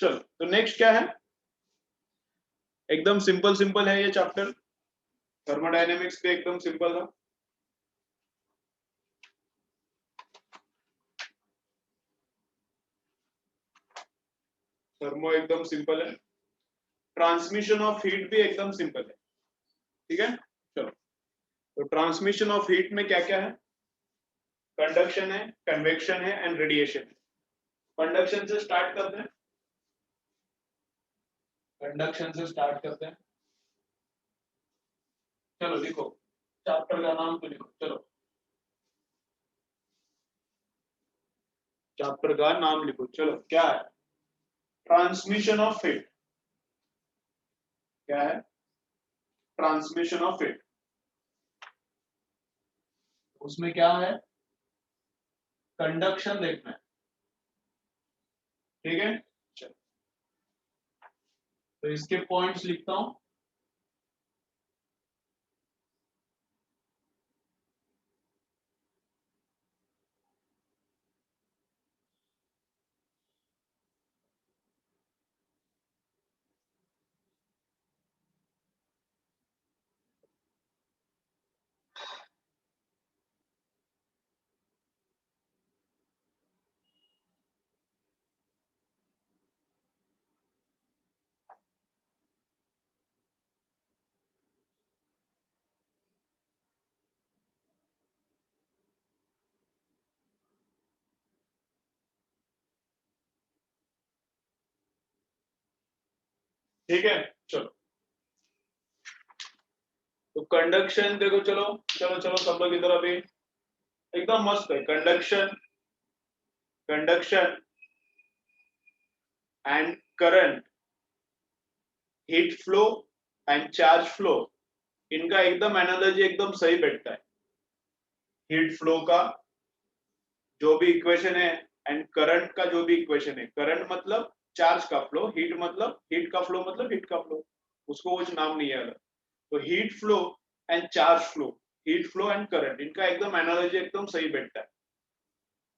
चलो तो नेक्स्ट क्या है, एकदम सिंपल सिंपल है ये चैप्टर, थर्मोडायनेमिक्स पे एकदम सिंपल था। थर्मो एकदम सिंपल है, ट्रांसमिशन ऑफ हीट भी एकदम सिंपल है, ठीक है। चलो तो ट्रांसमिशन ऑफ हीट में क्या क्या है, कंडक्शन है, कन्वेक्शन है एंड रेडिएशन है। कंडक्शन से स्टार्ट करते हैं, कंडक्शन से स्टार्ट करते हैं। चलो लिखो, चैप्टर का नाम तो लिखो, चलो चैप्टर का नाम लिखो। चलो क्या है, ट्रांसमिशन ऑफ हीट, क्या है, ट्रांसमिशन ऑफ हीट। उसमें क्या है, कंडक्शन देखना है, ठीक है। चलो तो इसके पॉइंट्स लिखता हूं। ठीक है चलो, तो कंडक्शन देखो, चलो चलो चलो सब लोग इधर, अभी एकदम मस्त है। Conduction, conduction and current, heat flow and charge flow, इनका एकदम एनालॉजी एकदम सही बैठता है। हीट फ्लो का जो भी इक्वेशन है एंड करंट का जो भी इक्वेशन है, करंट मतलब चार्ज का फ्लो, हीट मतलब हीट का फ्लो, मतलब हीट का फ्लो, उसको कुछ नाम नहीं है अलग। तो heat flow and charge flow, heat flow and current, इनका एकदम एनालॉजी एकदम सही बैठता है।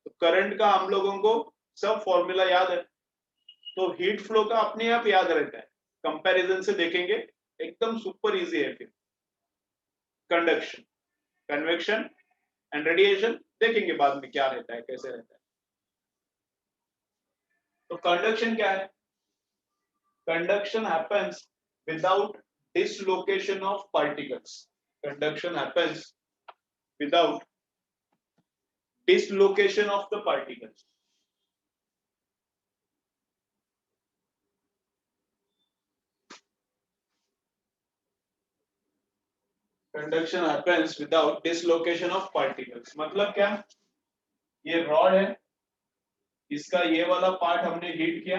तो करंट का हम लोगों को सब फॉर्मूला याद है, तो हीट फ्लो का अपने आप याद रहता है, कंपैरिजन से देखेंगे एकदम सुपर इजी है। फिर कंडक्शन, कन्वेक्शन एंड रेडिएशन देखेंगे बाद में क्या रहता है, कैसे रहता है। तो कंडक्शन क्या है, conduction happens without dislocation of particles, conduction happens without dislocation of the particles। Conduction happens without dislocation of particles मतलब क्या, ये रॉड है, इसका ये वाला पार्ट हमने हीट किया,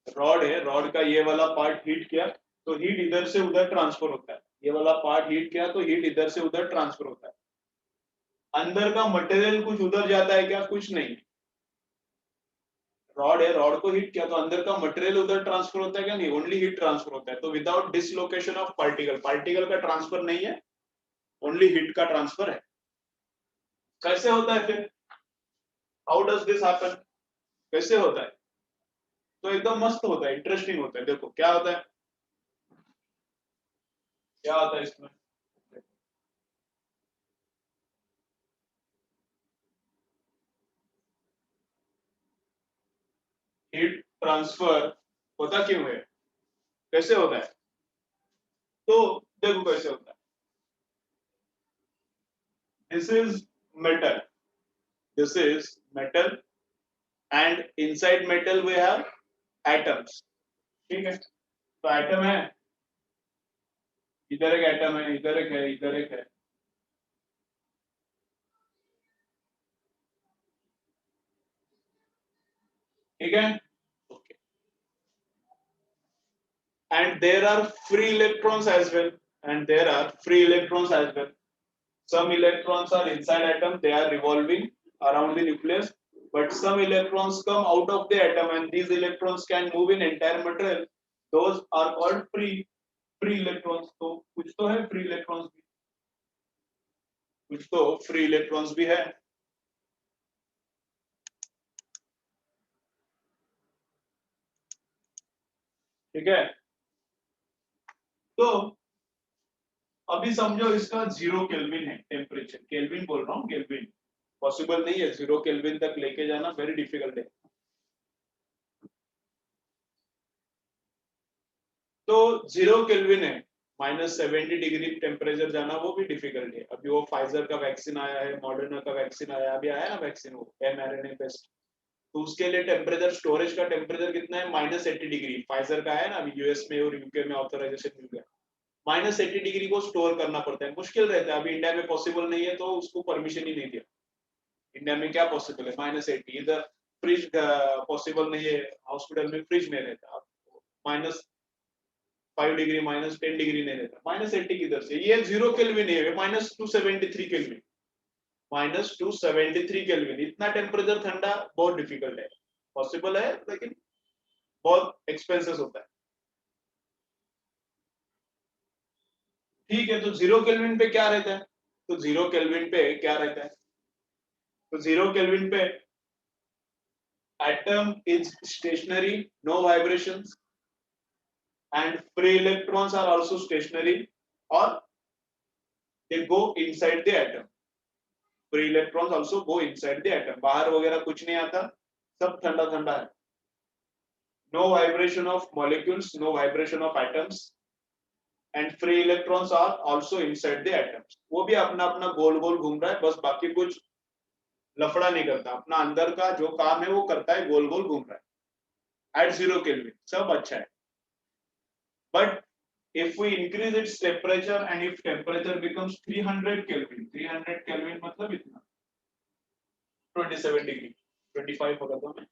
रॉड है, रॉड का ये वाला पार्ट हीट किया, तो हीट इधर से उधर ट्रांसफर होता है। ये वाला पार्ट हीट किया तो हीट इधर से उधर ट्रांसफर होता है। अंदर का मटेरियल कुछ उधर जाता है क्या, कुछ नहीं। रॉड है, रॉड को हीट किया तो अंदर का मटेरियल उधर ट्रांसफर होता है क्या, नहीं, ओनली हीट ट्रांसफर होता है। तो without dislocation of particle, particle का ट्रांसफर नहीं है, ओनली हीट का ट्रांसफर है। कैसे होता है फिर, हाउ डज दिस हैपन, कैसे होता है, तो एकदम मस्त होता है, इंटरेस्टिंग होता है। देखो क्या होता है, क्या होता है इसमें, हीट ट्रांसफर होता क्यों है, कैसे होता है, तो देखो कैसे होता है। This is metal, this is metal and inside metal we have atoms, ठीक है। तो एटम है, इधर एक एटम है, इधर एक है, इधर एक है, ठीक है। Okay, and there are free electrons as well, and there are free electrons as well. Some electrons are inside atom, they are revolving around the nucleus, but some electrons come out of the atom and these electrons can move in entire material, those are called free electrons। तो कुछ तो है free electrons भी, कुछ तो free electrons भी है। ठीक है, तो अभी समझो इसका 0 केल्विन है टेम्परेचर, केल्विन बोल रहा हूँ, केल्विन पॉसिबल नहीं है, 0 केल्विन तक लेके जाना वेरी डिफिकल्ट है। तो 0 केल्विन है, -70 डिग्री टेम्परेचर जाना वो भी डिफिकल्ट है। अभी वो फाइजर का वैक्सीन आया है, मॉडर्ना का वैक्सीन आया, अभी आया ना वैक्सीन, वो mRNA बेस्ड, तो उसके लिए टेम्परेचर, स्टोरेज का टेम्परेचर कितना है, -80 डिग्री। फाइजर का है ना, अभी यूएस में और यूके में ऑथराइजेशन मिल गया, -80 डिग्री को स्टोर करना पड़ता है, मुश्किल रहता है। अभी इंडिया में पॉसिबल नहीं है तो उसको परमिशन ही नहीं दिया। इंडिया में क्या पॉसिबल है, -80, इधर फ्रिज पॉसिबल नहीं है, हॉस्पिटल में फ्रिज नहीं रहता, -5 डिग्री, -10 डिग्री नहीं रहता, -80 किधर से, ये 0 केल्विन है, -273 केल्विन, -273 केल्विन, इतना टेम्परेचर ठंडा बहुत डिफिकल्ट है, पॉसिबल है लेकिन बहुत एक्सपेंसिव होता है। ठीक है, तो 0 केल्विन पे क्या रहता है, तो 0 केल्विन पे क्या रहता है, तो 0 केल्विन पे atom is stationary, no vibrations, and free electrons are also stationary, or they go inside the atom. Free electrons also go inside the atom. बाहर वगैरह कुछ नहीं आता, सब ठंडा ठंडा है. No vibration of molecules, no vibration of atoms, and free electrons are also inside the atoms. वो भी अपना अपना गोल गोल घूम रहा है, बस बाकी कुछ लफड़ा नहीं करता, अपना अंदर का जो काम है वो करता है, गोल गोल घूम रहा है. At 0 Kelvin सब अच्छा है. But if we increase its temperature, and if temperature becomes 300 Kelvin, 300 Kelvin मतलब इतना 27 degree, 25 होगा तो मैं.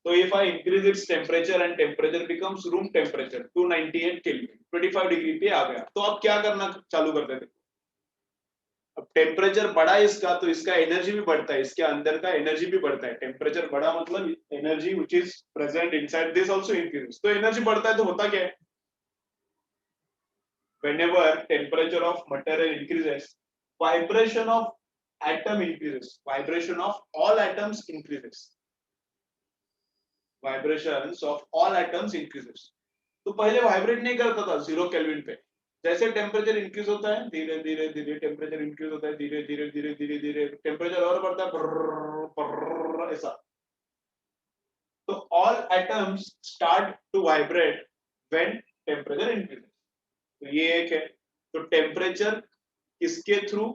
So if I increase its temperature and temperature becomes room temperature 298 Kelvin, 25 degree पे आ गया, तो अब क्या करना चालू करते थे, अब टेम्परेचर बढ़ा इसका तो इसका एनर्जी भी बढ़ता है, इसके अंदर का एनर्जी भी बढ़ता है. टेम्परेचर बढ़ा मतलब energy which is present inside this also increases. तो एनर्जी बढ़ता है तो होता क्या है, whenever temperature of material increases, vibration of atom increases, vibration of all atoms increases, vibrations of all atoms increases. तो पहले वाइब्रेट नहीं करता था 0 केल्विन पे, जैसे टेम्परेचर इंक्रीज होता है धीरे धीरे धीरे टेम्परेचर इंक्रीज होता है, धीरे धीरे धीरे धीरे धीरे टेम्परेचर और बढ़ता है, ब्रर, ब्रर, ऐसा. तो all atoms start to vibrate when temperature increases. तो ये एक है. तो टेम्परेचर किसके थ्रू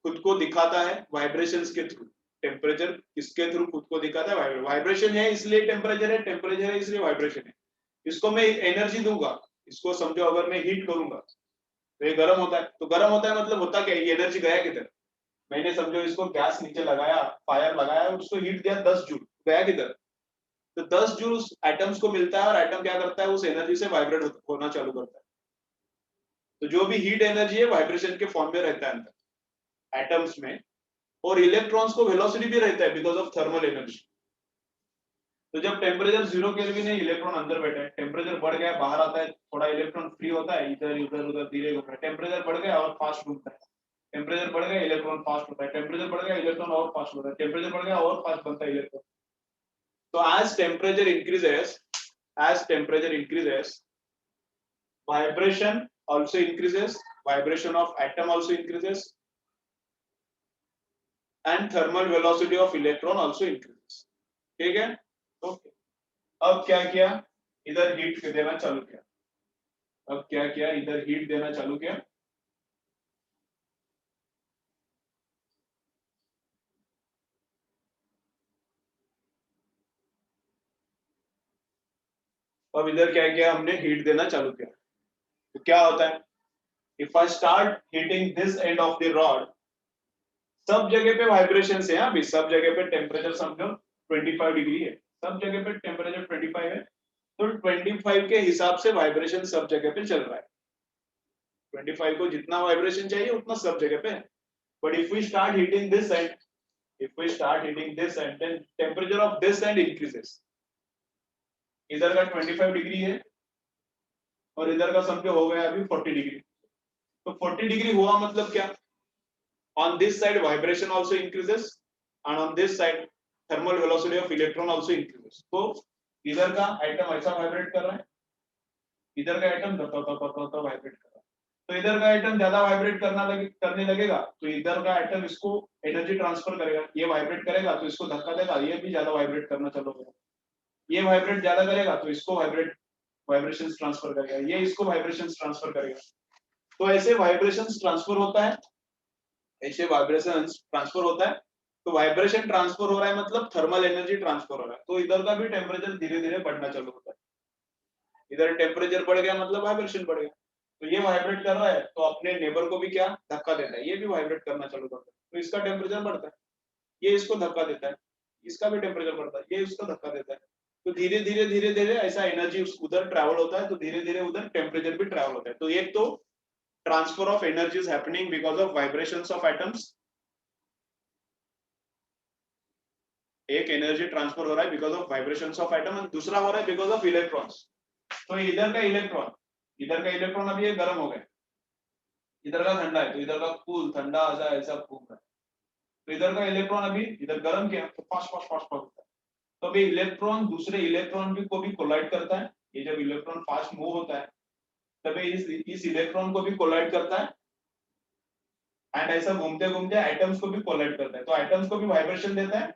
खुद को दिखाता है, वाइब्रेशंस के थ्रू. टेम्परेचर किसके थ्रू खुद को दिखाता है, वाइब्रेशन है इसलिए टेम्परेचर है, टेम्परेचर है इसलिए वाइब्रेशन है. इसको मैं एनर्जी दूंगा, इसको समझो अगर मैं हीट करूंगा तो ये गर्म होता है, तो गर्म होता है मतलब होता क्या है, ये एनर्जी गया किधर, मैंने समझो इसको गैस नीचे लगाया, फायर लगाया, उसको हीट दिया 10 जूल, गया किधर, तो 10 जूल उस एटम्स को मिलता है और एटम क्या करता है, उस एनर्जी से वाइब्रेट होना चालू करता है. तो जो भी हीट एनर्जी है वाइब्रेशन के फॉर्म में रहता है अंदर एटम्स में, और इलेक्ट्रॉन्स को वेलोसिटी भी रहता है बिकॉज ऑफ थर्मल एनर्जी. तो जब टेम्परेचर 0 केल्विन है, इलेक्ट्रॉन अंदर बैठा है, टेम्परेचर बढ़ गया बाहर आता है, थोड़ा इलेक्ट्रॉन फ्री होता है, इधर उधर उधर धीरे घूमता है, टेम्परेचर बढ़ गया और फास्ट घूमता है, टेम्परेचर बढ़ गया इलेक्ट्रॉन फास्ट होता है, टेम्परेचर बढ़ गया इलेक्ट्रॉन और फास्ट होता है, टेम्परेचर बढ़ गया और फास्ट बनता है इलेक्ट्रॉन. तो as temperature increases, vibration also increases, vibration of atom also increases, and thermal velocity of electron also increases. ठीक है, ओके. अब क्या किया, इधर हीट देना चालू किया, अब क्या किया, इधर हीट देना चालू किया. अब इधर क्या किया हमने, हीट देना चालू किया. तो क्या होता है, if I start heating this end of the rod, सब जगह पे वाइब्रेशन है, अभी सब जगह पे टेम्परेचर समझो 25 डिग्री है, सब जगह पे टेम्परेचर 25 है, तो 25 के हिसाब से वाइब्रेशन सब जगह पे चल रहा है. 25 को जितना वाइब्रेशन चाहिए उतना सब जगह पे है. But if we start heating this end, if we start heating this end, then temperature of this end increases. इधर का 25 डिग्री है और इधर का समझो हो गया अभी 40 डिग्री. तो 40 डिग्री हुआ मतलब क्या, on this side vibration also increases, and on this side thermal velocity of electron also increases. So इधर का एटम ऐसा वाइब्रेट कर रहा है, इधर का एटम वाइब्रेट कर रहा है। तो इधर का एटम ज्यादा वाइब्रेट करने लगेगा तो इधर का एटम इसको एनर्जी ट्रांसफर करेगा, ये वाइब्रेट करेगा तो इसको धक्का देगा, ये भी ज्यादा वाइब्रेट करना चालू करेगा, ये वाइब्रेट ज्यादा करेगा तो इसको वाइब्रेशंस ट्रांसफर करेगा, ये इसको वाइब्रेशंस ट्रांसफर करेगा। तो ऐसे वाइब्रेशंस ट्रांसफर होता है, ऐसे वाइब्रेशंस ट्रांसफर होता है। तो वाइब्रेशन ट्रांसफर हो रहा है मतलब थर्मल एनर्जी ट्रांसफर हो रहा है, तो इधर का भी टेम्परेचर धीरे धीरे बढ़ना चालू होता है। इधर टेम्परेचर बढ़ गया मतलब वाइब्रेशन बढ़ गया। तो ये वाइब्रेट कर रहा है तो अपने नेबर को भी क्या धक्का देता है, ये भी वाइब्रेट करना चालू करता है, तो इसका टेम्परेचर बढ़ता है, ये इसको धक्का देता है, इसका भी टेम्परेचर बढ़ता है, ये इसको धक्का देता है। तो धीरे धीरे ऐसा एनर्जी उधर ट्रैवल होता है, तो धीरे धीरे उधर टेम्परेचर भी ट्रैवल होता है। तो एक तो transfer of energy is happening because of vibrations of atoms, एक एनर्जी ट्रांसफर हो रहा है because of vibrations of atom, और दूसरा हो रहा है बिकॉज ऑफ इलेक्ट्रॉन्स। तो इधर का इलेक्ट्रॉन अभी ये गर्म हो गया, इधर का ठंडा है, तो इधर का कूल ठंडा ऐसा ऐसा घूम रहा है। तो इधर का इलेक्ट्रॉन अभी इधर गर्म किया तो फास्ट फास्ट फास्ट होता है। तो अभी इलेक्ट्रॉन दूसरे इलेक्ट्रॉन भी को भी कोलाइड करता है, ये जब इलेक्ट्रॉन फास्ट मूव होता है तभी इस इलेक्ट्रॉन को भी कोलाइड करता है, एंड ऐसा घूमते घूमते एटम्स को भी कोलाइड करता है, तो एटम्स को भी वाइब्रेशन देता है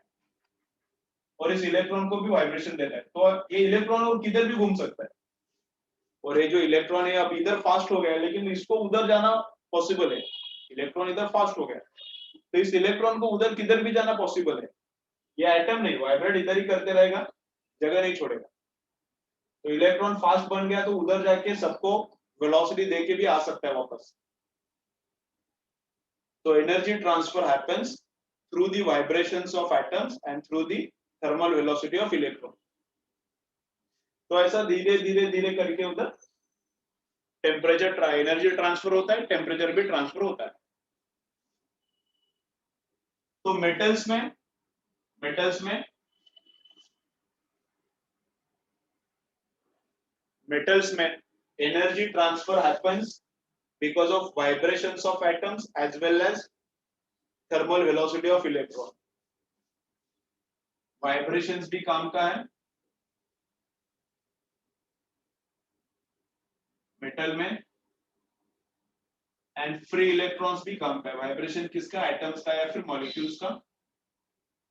और इस इलेक्ट्रॉन को भी वाइब्रेशन देता है। तो ये इलेक्ट्रॉन और किधर भी घूम सकता है, और ये जो इलेक्ट्रॉन है अब इधर फास्ट हो गया लेकिन इसको उधर जाना पॉसिबल है, इलेक्ट्रॉन इधर फास्ट हो गया तो इस इलेक्ट्रॉन को उधर किधर भी जाना पॉसिबल है, ये एटम नहीं वाइब्रेट इधर ही करते रहेगा, जगह नहीं छोड़ेगा। तो इलेक्ट्रॉन फास्ट बन गया तो उधर जाके सबको वेलोसिटी दे के भी आ सकता है वापस। तो energy transfer happens through the vibrations of atoms and through the thermal velocity of electron. तो ऐसा धीरे धीरे करके उधर टेम्परेचर एनर्जी ट्रांसफर होता है, टेम्परेचर भी ट्रांसफर होता है। तो मेटल्स में energy transfer happens because of vibrations of atoms as well as thermal velocity of electron। Vibrations भी काम का है मेटल में, एंड फ्री इलेक्ट्रॉन्स भी काम का है। वाइब्रेशन किसका, एटम्स का या फिर मॉलिक्यूल्स का,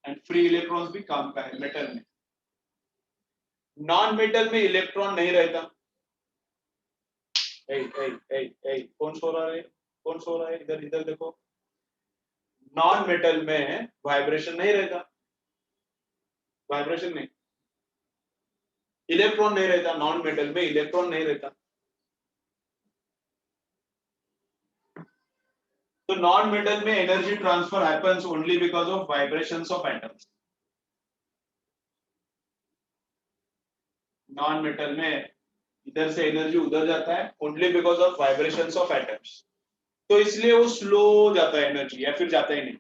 एंड फ्री इलेक्ट्रॉन्स भी काम का है मेटल में। नॉन मेटल में इलेक्ट्रॉन नहीं रहता। कौन सो रहा है, इधर इधर देखो। नॉन मेटल में वाइब्रेशन नहीं रहता, वाइब्रेशन नहीं, इलेक्ट्रॉन नहीं रहता, नॉन मेटल में इलेक्ट्रॉन नहीं रहता। तो नॉन मेटल में energy transfer happens only because of vibrations of atoms. Non metal में इधर से एनर्जी उधर जाता है only because of vibrations of atoms, तो इसलिए वो स्लो जाता है एनर्जी या फिर जाता ही नहीं।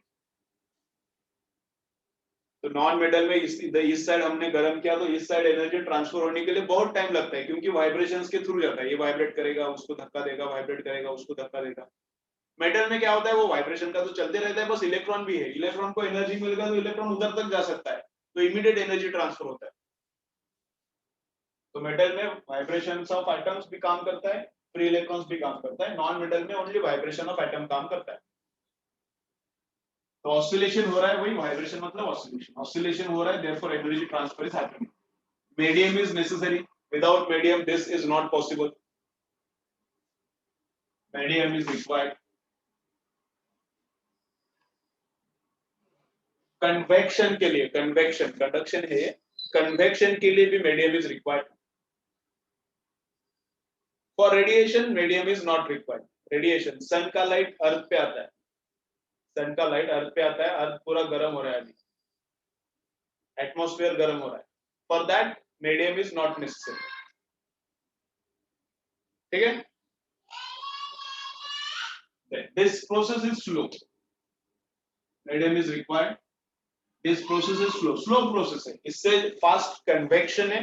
तो नॉन मेटल में इस साइड हमने गर्म किया तो इस साइड एनर्जी ट्रांसफर होने के लिए बहुत टाइम लगता है, क्योंकि वाइब्रेशंस के थ्रू जाता है, ये वाइब्रेट करेगा उसको धक्का देगा, वाइब्रेट करेगा उसको धक्का देगा। मेटल में क्या होता है, वो वाइब्रेशन का तो चलते रहता है, बस इलेक्ट्रॉन भी है, इलेक्ट्रॉन को एनर्जी मिल गया तो इलेक्ट्रॉन उधर तक जा सकता है, तो इमीडिएट एनर्जी ट्रांसफर होता है। तो मेटल में वाइब्रेशंस ऑफ एटम्स भी काम करता है, फ्री इलेक्ट्रॉन्स भी काम करता है। नॉन मेटल में ओनली वाइब्रेशन ऑफ एटम काम करता है। तो ऑसिलेशन हो रहा है, वही वाइब्रेशन मतलब ऑसिलेशन हो रहा है, therefore energy transfer is happening. Medium is necessary, without medium this is not possible, medium is required. Convection के लिए, कन्वेक्शन कंडक्शन है, कन्वेक्शन के लिए भी medium is required. For radiation medium is not required. Radiation, sun का light अर्थ पे आता है, सन का लाइट अर्थ पे आता है, अर्थ पूरा गर्म हो रहा है अभी, एटमॉस्फेयर गर्म हो रहा है, for that medium is not necessary. ठीक है, this process is slow, medium is required, this process is slow, slow process है, इससे फास्ट कन्वेक्शन है,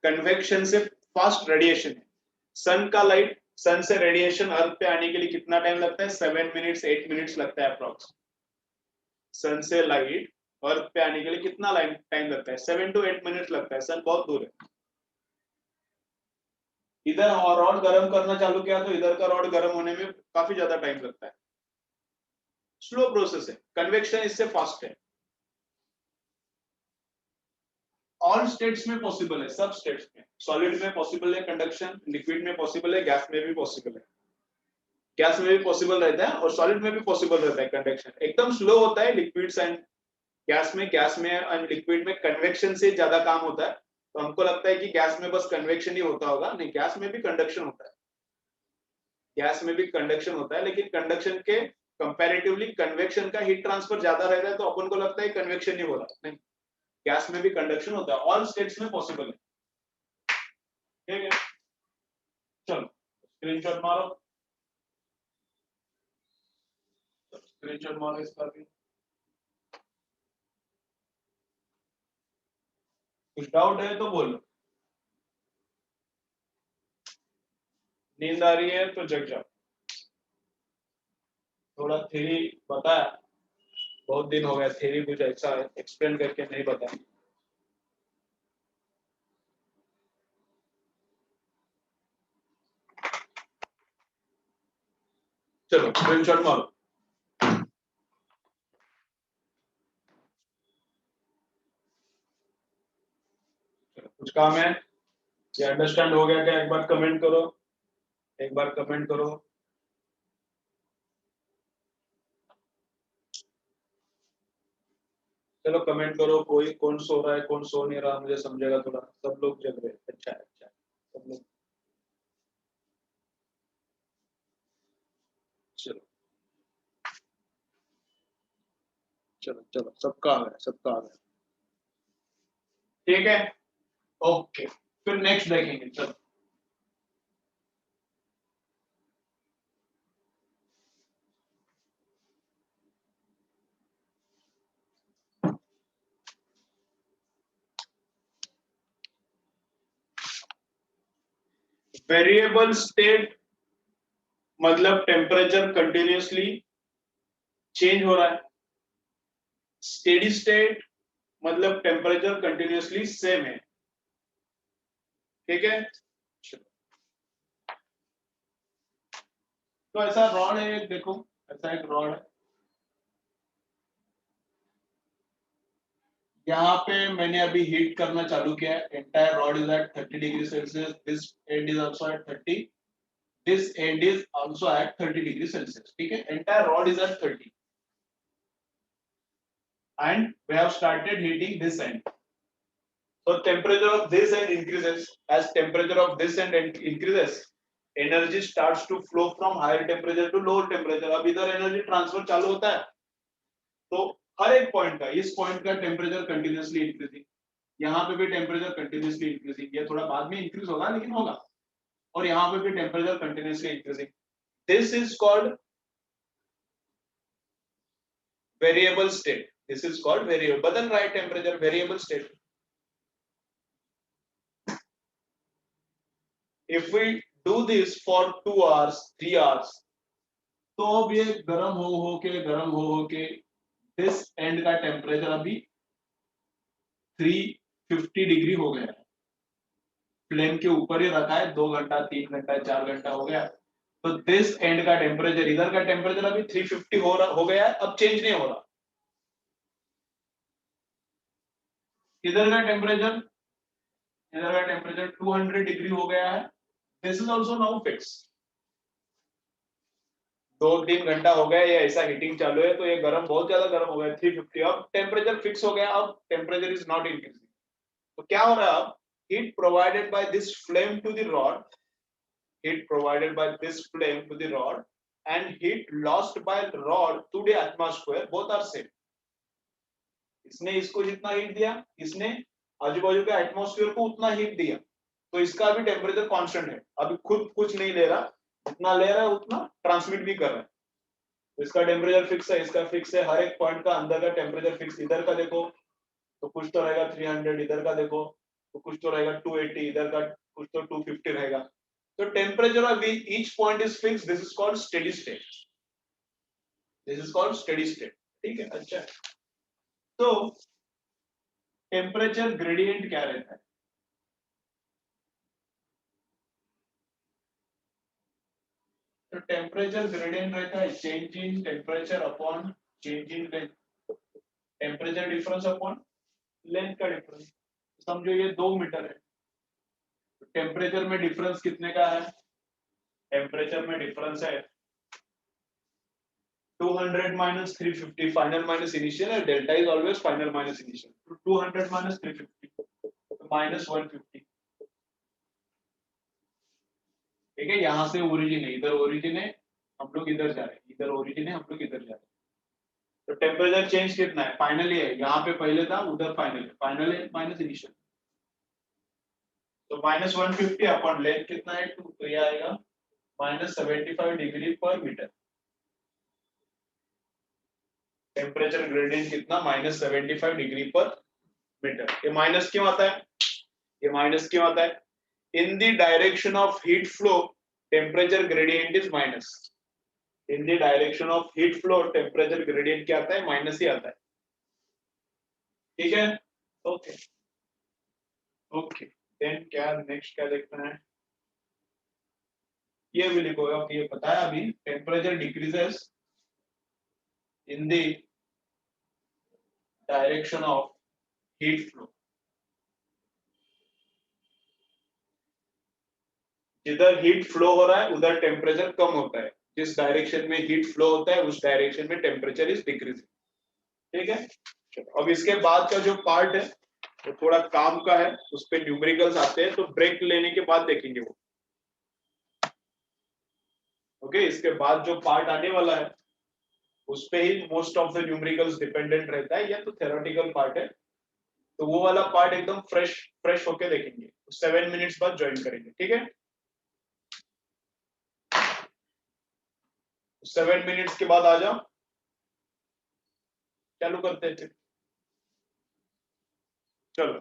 कन्वेक्शन से फास्ट रेडिएशन है। सन का लाइट, सन से रेडिएशन अर्थ पे आने के लिए कितना टाइम लगता है, 7 मिनट्स 8 मिनट्स लगता है अप्रॉक्स। सन से लाइट अर्थ पे आने के लिए कितना टाइम लगता है? 7 to 8 मिनट लगता है। सन बहुत दूर है। इधर रॉड गर्म करना चालू किया तो इधर का रॉड गर्म होने में काफी ज्यादा टाइम लगता है। स्लो प्रोसेस है। कन्वेक्शन इससे फास्ट है। ऑल स्टेट्स में पॉसिबल है, सब स्टेट्स में। सॉलिड में पॉसिबल है कंडक्शन, लिक्विड में पॉसिबल है, गैस में भी पॉसिबल है। गैस में भी पॉसिबल रहता है और सॉलिड में भी पॉसिबल रहता है कंडक्शन। एकदम स्लो होता है लिक्विड्स एंड गैस में एंड लिक्विड में कन्वेक्शन से ज्यादा काम होता है। तो हमको लगता है कि गैस में बस कन्वेक्शन ही होता होगा, नहीं, गैस में भी कंडक्शन होता है। गैस में भी कंडक्शन होता है, लेकिन कंडक्शन के कंपैरेटिवली कन्वेक्शन का हीट ट्रांसफर ज्यादा रहता है, तो अपन को लगता है कन्वेक्शन ही हो रहा है। नहीं, गैस में भी कंडक्शन होता है। ऑल स्टेट्स में पॉसिबल है। ठीक है, चलो स्क्रीनशॉट मारो, स्क्रीनशॉट मारो इसका भी। कुछ डाउट है तो बोलो। नींद आ रही है तो जग जाओ। थोड़ा थ्योरी बताया, बहुत दिन हो गया थ्योरी कुछ ऐसा एक्सप्लेन करके नहीं बताया। चलो स्क्रीनशॉट मारो। कुछ काम है? ये अंडरस्टैंड हो गया क्या? एक बार कमेंट करो, एक बार कमेंट करो। चलो कमेंट करो, कोई कौन सो रहा है कौन सो नहीं रहा, मुझे समझेगा थोड़ा। सब लोग जग रहे हैं, अच्छा है, अच्छा है। सब लोग चलो चलो चलो, सबका आ गया, सबका आ गया। ठीक है, ओके, फिर नेक्स्ट देखेंगे। चलो वेरिएबल स्टेट मतलब टेम्परेचर कंटिन्यूअसली चेंज हो रहा है। स्टेडी स्टेट मतलब टेम्परेचर कंटिन्यूअसली सेम है। ठीक है, तो ऐसा रॉड है, एक देखो, ऐसा एक रॉड है। यहाँ पे मैंने अभी हीट करना चालू किया है। Entire rod is at 30 degree Celsius, this end is also at 30, this end is also at 30 degree Celsius. ठीक है, entire rod is at 30 and we have started heating this end. So temperature of this end increases. As temperature of this end increases, energy starts to flow from higher temperature to lower temperature. अब इधर energy transfer चालू होता है, तो हर एक point का, इस point का टेम्परेचर कंटिन्यूअसली इंक्रीजिंग, यहाँ पे भी टेम्परेचर कंटिन्यूअसली इंक्रीजिंग। ये थोड़ा बाद में इंक्रीज होगा लेकिन होगा। और यहाँ पे भी temperature continuously increasing. This is called variable state. This is called variable, बदल रहा है temperature, variable state. If we do this for 2 hours 3 hours, तो अब ये गर्म हो के दिस एंड का टेम्परेचर अभी 350 डिग्री हो गया है। फ्लेम के ऊपर ही रखा है, 2 घंटा 3 घंटा 4 घंटा हो गया। तो दिस एंड का टेम्परेचर, इधर का टेम्परेचर अभी 350 हो गया है, अब चेंज नहीं हो रहा। इधर का टेम्परेचर, 200 डिग्री हो गया है। This is also now fix. 2-3 घंटा हो गया ये ऐसा हीटिंग चालू है, तो ये गर्म, बहुत ज्यादा गर्म हो गया 350। अब टेम्परेचर फिक्स हो गया, अब टेम्परेचर इज नॉट इंक्रीजिंग। तो क्या हो रहा है अब? Heat provided by this flame to the rod, heat provided by this flame to the rod and heat lost by rod to the atmosphere, both are same. इसने इसको जितना heat दिया, इसने आजू बाजू के एटमॉस्फेयर को उतना हीट दिया, तो इसका भी टेम्परेचर कांस्टेंट है। अभी खुद कुछ नहीं ले रहा, जितना ले रहा है उतना ट्रांसमिट भी कर रहा है। तो इसका टेम्परेचर फिक्स है, इसका फिक्स है। हर एक पॉइंट का अंदर का टेम्परेचर फिक्स। इधर का देखो तो कुछ तो रहेगा 300, इधर का देखो तो कुछ तो रहेगा 280, इधर का कुछ तो 250 रहेगा। So temperature of each point is fixed. This is called steady state. This is called steady state. ठीक है, अच्छा। तो टेम्परेचर ग्रेडियंट क्या रहता है? तो टेम्परेचर ग्रेडियंट रहता है change in temperature upon change in length, temperature difference upon length का डिफरेंस। समझो ये 2 मीटर है, टेम्परेचर में डिफरेंस कितने का है? टेम्परेचर में डिफरेंस है 200 minus 350, फाइनल माइनस इनिशियल है, delta is always final minus initial, तो 200 minus 350 तो माइनस 150। ठीक है, यहां से ओरिजिन है, इधर ओरिजिन है, हम लोग इधर जा रहे हैं, इधर ओरिजिन है, हम लोग इधर जा रहे हैं। तो टेम्परेचर चेंज कितना है? फाइनली है, यहाँ पे पहले था, उधर फाइनल है, फाइनल है माइनस इनिशियल, तो माइनस 150 अपॉन लेंथ कितना है 2, तो ये आएगा माइनस 75 डिग्री पर मीटर। टेम्परेचर ग्रेडियंट कितना? माइनस 75 डिग्री पर मीटर। ये माइनस क्यों आता है? ये माइनस क्यों आता है? In the direction of heat flow temperature gradient is minus. In the direction of heat flow temperature gradient क्या आता है? माइनस ही आता है। ठीक है, ओके ओके। देन क्या नेक्स्ट क्या देखना है? ये भी लिखो, ये पता है अभी, temperature decreases in the direction of heat flow. जिधर हीट फ्लो हो रहा है उधर टेम्परेचर कम होता है, जिस डायरेक्शन में हीट फ्लो होता है उस डायरेक्शन में टेम्परेचर इज डिक्रीजिंग। ठीक है, अब इसके बाद का जो पार्ट है वो थोड़ा काम का है, उस पे न्यूमेरिकल्स आते हैं, तो ब्रेक लेने के बाद देखेंगे वो। ओके, इसके बाद जो पार्ट आने वाला है उस पे ही most of the numericals dependent रहता है, या तो थ्योरेटिकल पार्ट है, तो वो वाला पार्ट एकदम फ्रेश फ्रेश होके देखेंगे, 7 मिनट्स बाद ज्वाइन करेंगे। ठीक है, 7 मिनट्स के बाद आ जाओ, चालू करते हैं फिर। चलो।